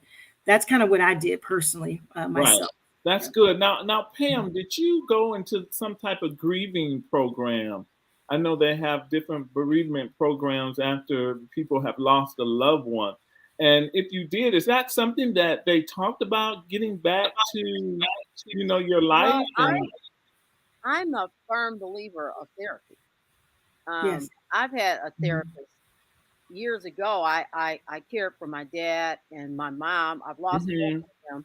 that's kind of what I did personally Right. myself. That's good. Now, Pam, did you go into some type of grieving program? I know they have different bereavement programs after people have lost a loved one. And if you did, is that something that they talked about getting back to, your life? Well, And I'm a firm believer of therapy. Yes. I've had a therapist years ago. I cared for my dad and my mom. I've lost both Mhm. of them,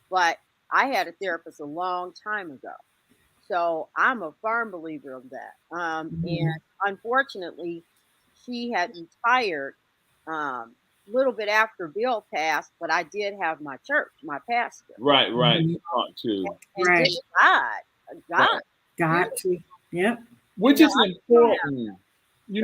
but I had a therapist a long time ago. So I'm a firm believer of that. Mhm. And unfortunately, she had retired a little bit after Bill passed, but I did have my church, my pastor, Right. Mhm. To talk to. and Right. just God, Right. period. Got to. Yep. You Which know, is I still have important.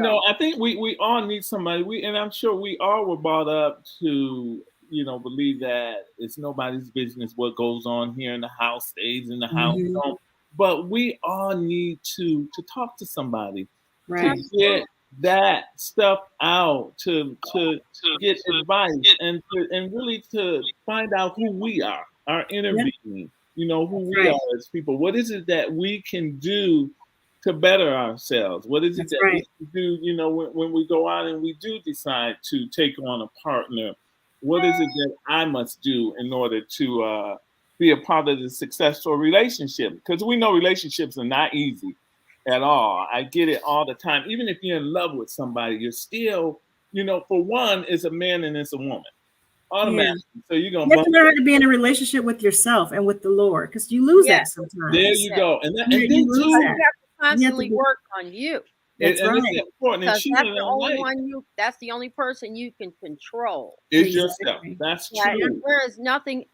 so. I think we all need somebody. And I'm sure we all were brought up to, believe that it's nobody's business what goes on here in the house stays in the house. Mhm. But we all need to talk to somebody to Right. get that stuff out, to get advice and really to find out who we are, our inner Yep. being, who That's we right. are as people. What is it that we can do to better ourselves? What is it That's that we right. can do, when we go out and we do decide to take on a partner? What is it that I must do in order to be a part of the successful relationship? Because we know relationships are not easy at all. I get it all the time. Even if you're in love with somebody, you're still, for one, it's a man and it's a woman Yeah. automatically. So you're gonna You have bump. to learn how to be in a relationship with yourself and with the Lord because you lose Yeah, that There sometimes. you yeah. go. Yeah, And you then lose Because too, that. you have to You have to constantly be, work on you. that's and this right. is important. And Because she that's the don't only like one that's the only person you can control. is yourself. Exactly. That's Yeah, Yep. true. there is nothing.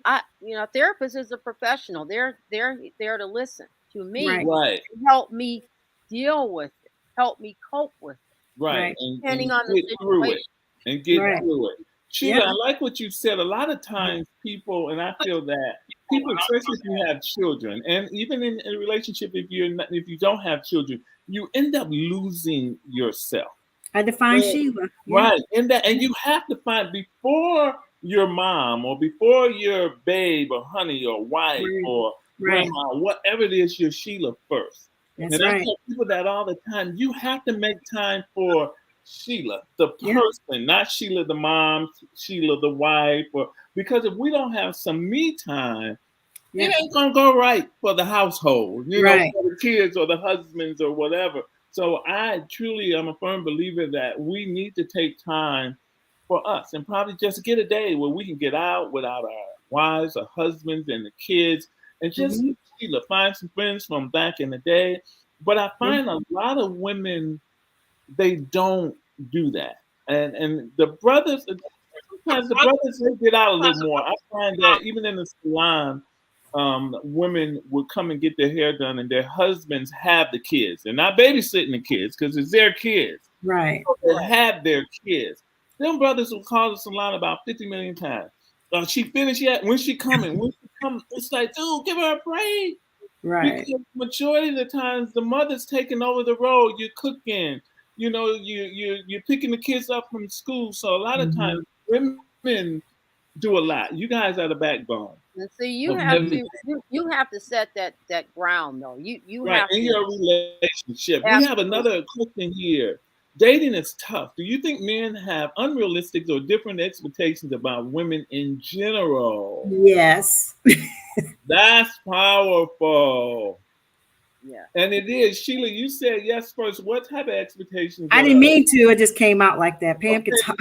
Therapist is a professional. They're there to listen to me, Right. Right. to help me deal with it, help me cope with it, Right. Right. And depending on the get through it. situation. And get Right. through it. Sheila, Yep. I like what you said. A lot of times people, and I feel that people, especially if you have children, and even in a relationship, if you don't have children, you end up losing yourself. I define Yeah. Sheila. Yep. Right. And you have to find before your mom or before your babe or honey or wife Right. or Right. grandma, whatever it is, you're Sheila first. That's And I right. tell people that all the time. You have to make time for Sheila, the Yeah. person, not Sheila the mom, Sheila the wife, or because if we don't have some me time, Yeah. it ain't gonna go right for the household, Right. for the kids or the husbands or whatever. So I truly am a firm believer that we need to take time for us and probably just get a day where we can get out without our wives or husbands and the kids and just Hmm. Sheila, find some friends from back in the day. But I Yeah. find a lot of women they don't do that. And the brothers sometimes the brothers they get out a little more. I find that even in the salon, women would come and get their hair done, and their husbands have the kids. They're not babysitting the kids because it's their kids. Right. They have their kids. Them brothers will call the salon about 50 million times. She finished yet? When she coming? When she coming? It's like, dude, give her a break. Right. Because majority of the times the mother's taking over the role. You're cooking, you're picking the kids up from school. So a lot of Hmm. times women do a lot. You guys are the backbone And see, you of have everything. to you have to set that ground though. You Right. have In to your relationship. We have absolutely. another question here. Dating is tough. Do you think men have unrealistic or different expectations about women in general? Yes. That's powerful. Yeah. And it is. Sheila, you said yes first. What type of expectations I are didn't mean to. It just came out like that. Pam can okay? talk.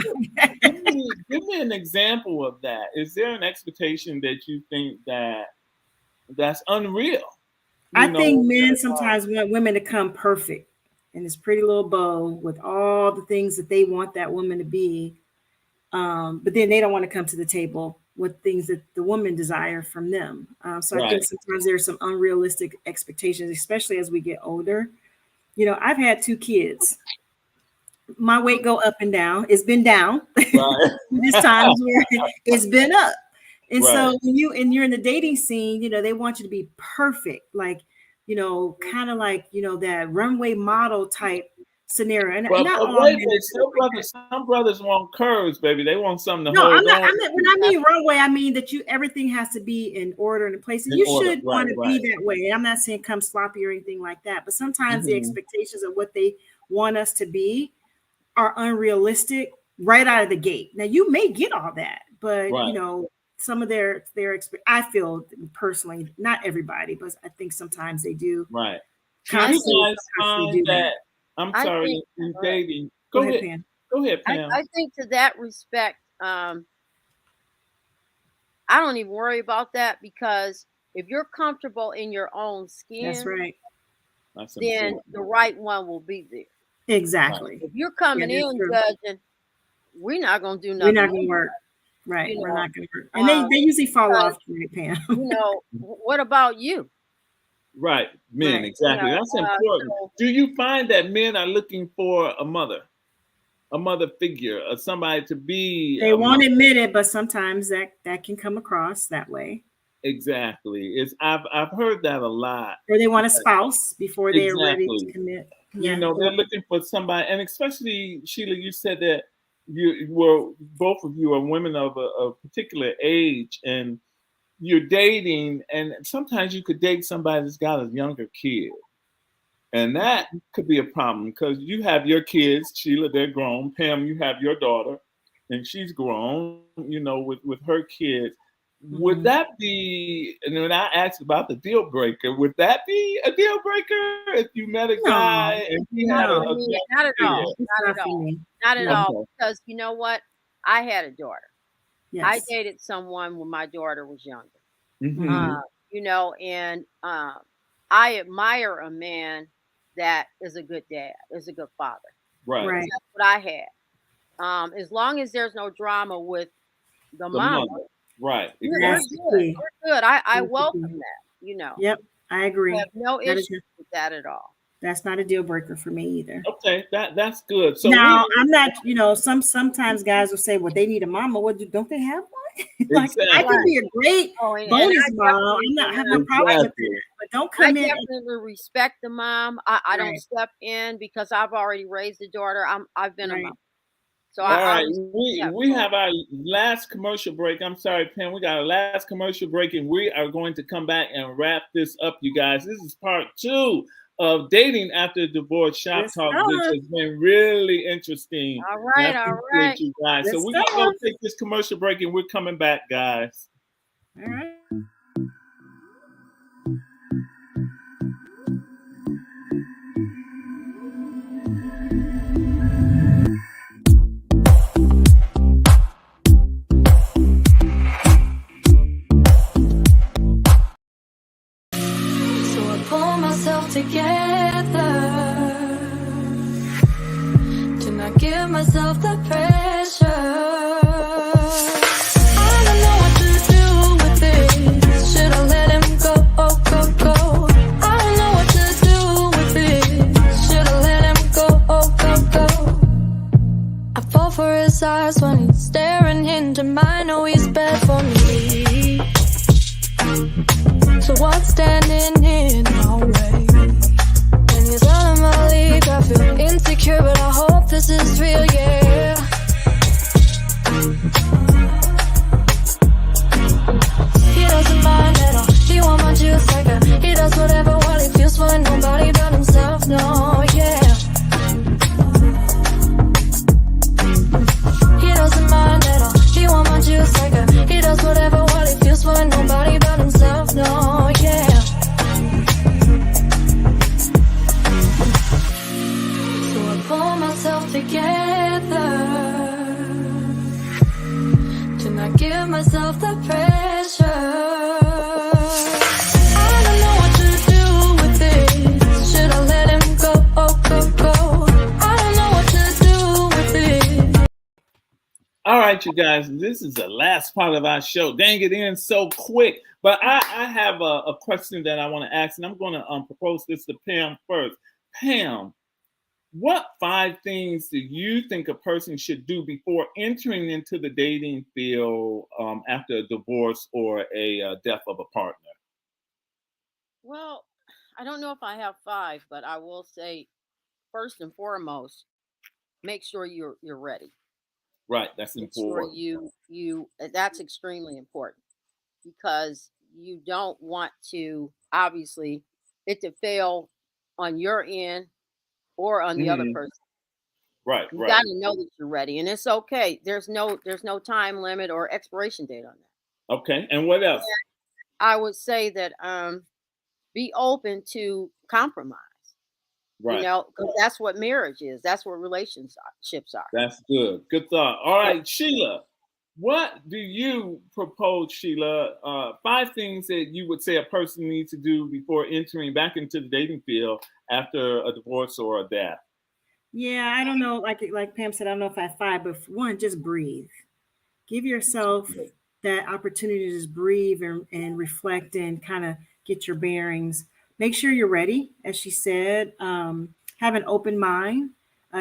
Give me an example of that. Is there an expectation that you think that's unreal? I You think know, men sometimes want women to come perfect in this pretty little bow with all the things that they want that woman to be. But then they don't want to come to the table with things that the woman desire from them. So I think right. sometimes there's some unrealistic expectations, especially as we get older. I've had 2 kids. My weight go up and down. It's been down. Right. There's times where it's been up. And Right. so you're in the dating scene, they want you to be perfect, like, kind of like, that runway model type scenario. And But, not but all wait, men wait, are built like that. some brothers want curves, baby. They want something to No, I'm hold not. on When I mean runway, I mean that everything has to be in order and in place, and in you order. should Right, want to be right. that way. I'm not saying come sloppy or anything like that, but sometimes the Hmm. expectations of what they want us to be are unrealistic right out of the gate. Now you may get all that, but Right, some of their I feel personally, not everybody, but I think sometimes they do right. Do I you think consciously guys subconsciously find do that. that? I'm I think sorry, in uh, dating. Go Go ahead, ahead. Pam. Go ahead, Pam. I think to that respect, I don't even worry about that because if you're comfortable in your own That's skin, right. That's then important. the right one will be there. Right. Exactly. If you're Yeah, coming that's in true. judging, we're not gonna do We're nothing not going to anyway, work. Right. you We're know. not going to work. And they usually fall Because off, right, Pam? what about you? Right. Men, Right. exactly. That's important. So Do you find that men are looking for a mother figure, or somebody to be They a won't mother? admit it, but sometimes that can come across that way. Exactly. I've heard that a lot. Or they want a spouse before they're ready to Exactly. commit. Yeah. They're looking for somebody, and especially Sheila, you said that you were both of you are women of a particular age, and you're dating, and sometimes you could date somebody that's got a younger kid, and that could be a problem because you have your kids, Sheila, they're grown. Pam, you have your daughter, and she's grown. With her kids. Would Mhm. that be? And when I asked about the deal breaker, would that be a deal breaker if you met a No, guy and he had not a, for no, a me, young not at all, kid? it's not not at for all, me. not at No. all. Okay. Because you know what? I had a daughter. I Yes. dated someone when my daughter was younger. Hmm. Hmm. Uh, and I admire a man that is a good dad, is a good father, Right. because Right. that's what I had. As long as there's no drama with the The mama, mother. Right. we're That's Exactly. the good. key. We're good. I That's the welcome key. that. Yep. I I have agree. no That is issue with that at all. that's not a deal breaker for me either. Okay. That's good. So Now, we I'm not, sometimes guys will say, well, they need a mama. Don't they have one? Like, I can exactly. Right. be a great Oh, and bonus I mom. definitely I'm not and have no problem with Exactly. that. But don't I come in and definitely respect the mom. I don't right, step in because I've already raised a daughter. I've been a right. mom, so Yep. All I right, respect we that we role. have our last commercial break. I'm sorry, Pam. We got our last commercial break, and we are going to come back and wrap this up, you guys. This is part 2 of dating after divorce shop Yes, talk, sir. which has been really interesting. All And right, I all appreciate right. you guys. So Yes, we're going to go sir. take this commercial break and we're coming back, guys. All right. So I pull myself together to not give myself the pressure. I don't know what to do with this. Should I let him go? Oh, go. I don't know what to do with this. Should I let him go? Oh, go. I fall for his eyes when he's staring into mine. Know he's bad for me. So what's standing in my way? When he's out of my league, I feel insecure, but I hope this is real, yeah. He doesn't mind at all. He want my juice like a. He does whatever while he feels for nobody but himself, no, yeah. He doesn't mind at all. He want my juice like a. He does whatever while he feels for nobody but himself, no, yeah. So I pull myself together to not give myself the pressure. I don't know what to do with this. Should I let him go? Oh, go. I don't know what to do with this. All right, you guys, this is the last part of our show. Dang, it ends so quick. But I have a question that I want to ask, and I'm going to propose this to Pam first. Pam, what 5 things do you think a person should do before entering into the dating field after a divorce or a death of a partner? Well, I don't know if I have 5, but I will say, first and foremost, make sure you're ready. Right, that's Make sure important. you that's extremely important, because you don't want to, obviously, it to fail on your end or on the other Mhm. person. Right, You right. got to know that you're ready, and it's okay. There's no time limit or expiration date on that. Okay, and what else? I would say that be open to compromise. Right. Because that's what marriage is. That's what relationships are. That's good. Good thought. All right, Sheila, what do you propose, Sheila? 5 things that you would say a person needs to do before entering back into the dating field after a divorce or a death? Yeah, I don't know. Like Pam said, I don't know if I have 5, but one, just breathe. Give yourself that opportunity to just breathe and reflect and kind of get your bearings. Make sure you're ready, as she said. Have an open mind.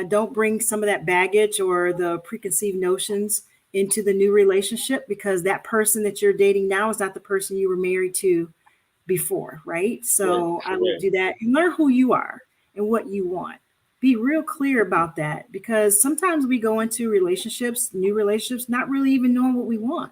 Don't bring some of that baggage or the preconceived notions into the new relationship, because that person that you're dating now is not the person you were married to before, right? So I would do that and learn who you are and what you want. Be real clear about that, because sometimes we go into relationships, new relationships, not really even knowing what we want.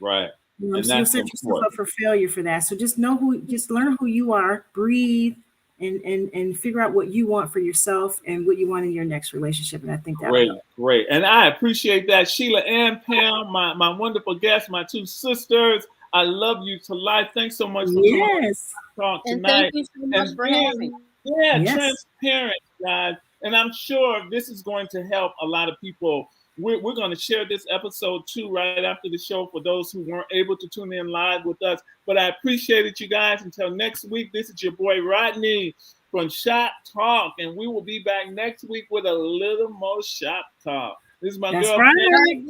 Right. And So you'll that's set yourself important. up for failure for that. So just learn who you are, breathe, and figure out what you want for yourself and what you want in your next relationship. And I think that Great. And I appreciate that. Sheila and Pam, my wonderful guests, my 2 sisters. I love you to life. Thanks so much for yes. talk And tonight. thank you so much for having me. Yeah, Yes. transparent, guys. And I'm sure this is going to help a lot of people. We're going to share this episode too right after the show for those who weren't able to tune in live with us. But I appreciate it, you guys. Until next week, this is your boy Rodney from Shop Talk, and we will be back next week with a little more Shop Talk. This is my That's girl. right. Pam.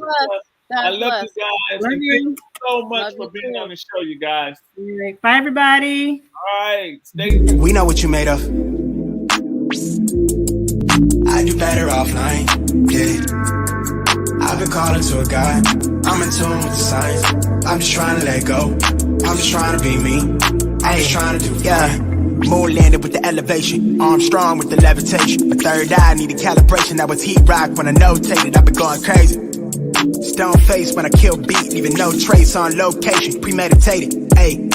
I God love bless. you guys. Love And you. thank you so much Love for you being too. on the show, you guys. All right. Bye, everybody. All right. Stay. We know what you made of. I do better offline, yeah. I've been calling to a God. I'm in tune with the signs. I'm just trying to let go. I'm just trying to be me. I'm just trying to do fine. Moon landed with the elevation. Armstrong with the levitation. My third eye needed calibration. That was heat rock when I notated. I've been going crazy. Stone face when I kill beat. Leaving no trace on location. Premeditated. Ayy.